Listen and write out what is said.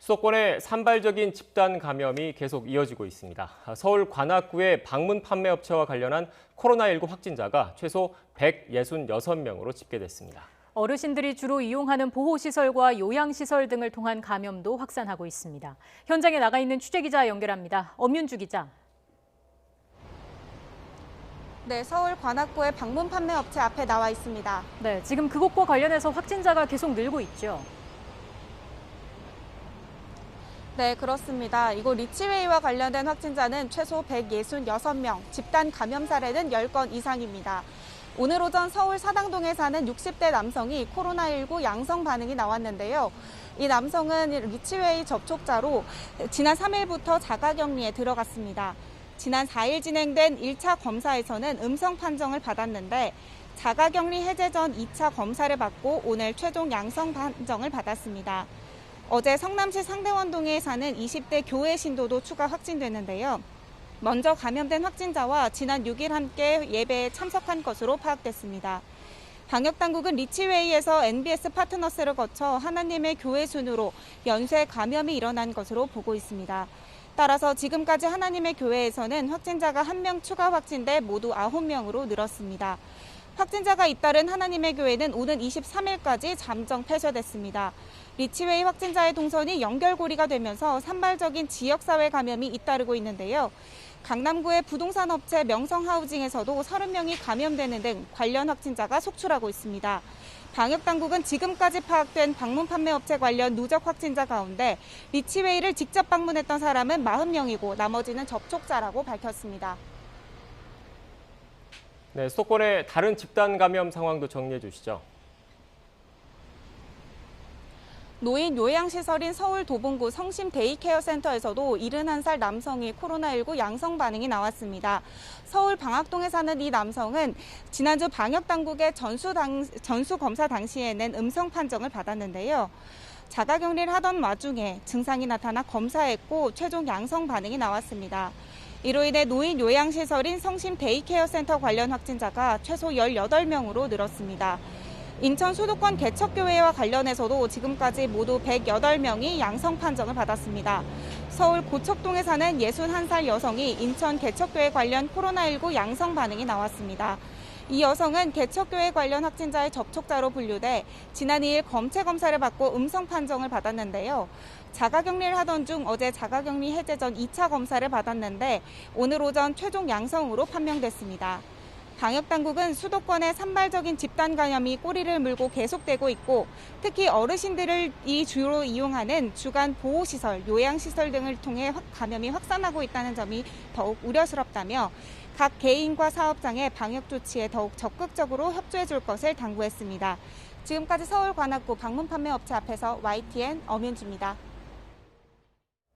수도권의 산발적인 집단 감염이 계속 이어지고 있습니다. 서울 관악구의 방문 판매업체와 관련한 코로나19 확진자가 최소 166명으로 집계됐습니다. 어르신들이 주로 이용하는 보호시설과 요양시설 등을 통한 감염도 확산하고 있습니다. 현장에 나가 있는 취재기자 연결합니다. 엄윤주 기자. 네, 서울 관악구의 방문 판매업체 앞에 나와 있습니다. 네, 지금 그곳과 관련해서 확진자가 계속 늘고 있죠. 네, 그렇습니다. 이곳 리치웨이와 관련된 확진자는 최소 166명, 집단 감염 사례는 10건 이상입니다. 오늘 오전 서울 사당동에 사는 60대 남성이 코로나19 양성 반응이 나왔는데요. 이 남성은 리치웨이 접촉자로 지난 3일부터 자가격리에 들어갔습니다. 지난 4일 진행된 1차 검사에서는 음성 판정을 받았는데 자가격리 해제 전 2차 검사를 받고 오늘 최종 양성 판정을 받았습니다. 어제 성남시 상대원동에 사는 20대 교회 신도도 추가 확진됐는데요. 먼저 감염된 확진자와 지난 6일 함께 예배에 참석한 것으로 파악됐습니다. 방역당국은 리치웨이에서 NBS 파트너스를 거쳐 하나님의 교회 순으로 연쇄 감염이 일어난 것으로 보고 있습니다. 따라서 지금까지 하나님의 교회에서는 확진자가 1명 추가 확진돼 모두 9명으로 늘었습니다. 확진자가 잇따른 하나님의 교회는 오는 23일까지 잠정 폐쇄됐습니다. 리치웨이 확진자의 동선이 연결고리가 되면서 산발적인 지역사회 감염이 잇따르고 있는데요. 강남구의 부동산 업체 명성하우징에서도 30명이 감염되는 등 관련 확진자가 속출하고 있습니다. 방역당국은 지금까지 파악된 방문 판매업체 관련 누적 확진자 가운데 리치웨이를 직접 방문했던 사람은 40명이고 나머지는 접촉자라고 밝혔습니다. 네, 수도권의 다른 집단 감염 상황도 정리해 주시죠. 노인 요양시설인 서울 도봉구 성심 데이케어 센터에서도 71살 남성이 코로나19 양성 반응이 나왔습니다. 서울 방학동에 사는 이 남성은 지난주 방역당국의 전수 검사 당시에는 음성 판정을 받았는데요. 자가격리를 하던 와중에 증상이 나타나 검사했고 최종 양성 반응이 나왔습니다. 이로 인해 노인 요양시설인 성심 데이케어 센터 관련 확진자가 최소 18명으로 늘었습니다. 인천 수도권 개척교회와 관련해서도 지금까지 모두 108명이 양성 판정을 받았습니다. 서울 고척동에 사는 61살 여성이 인천 개척교회 관련 코로나19 양성 반응이 나왔습니다. 이 여성은 개척교회 관련 확진자의 접촉자로 분류돼 지난 2일 검체 검사를 받고 음성 판정을 받았는데요. 자가격리를 하던 중 어제 자가격리 해제 전 2차 검사를 받았는데 오늘 오전 최종 양성으로 판명됐습니다. 방역당국은 수도권의 산발적인 집단 감염이 꼬리를 물고 계속되고 있고 특히 어르신들이 주로 이용하는 주간 보호시설, 요양시설 등을 통해 감염이 확산하고 있다는 점이 더욱 우려스럽다며 각 개인과 사업장의 방역 조치에 더욱 적극적으로 협조해 줄 것을 당부했습니다. 지금까지 서울 관악구 방문 판매업체 앞에서 YTN 엄윤주입니다.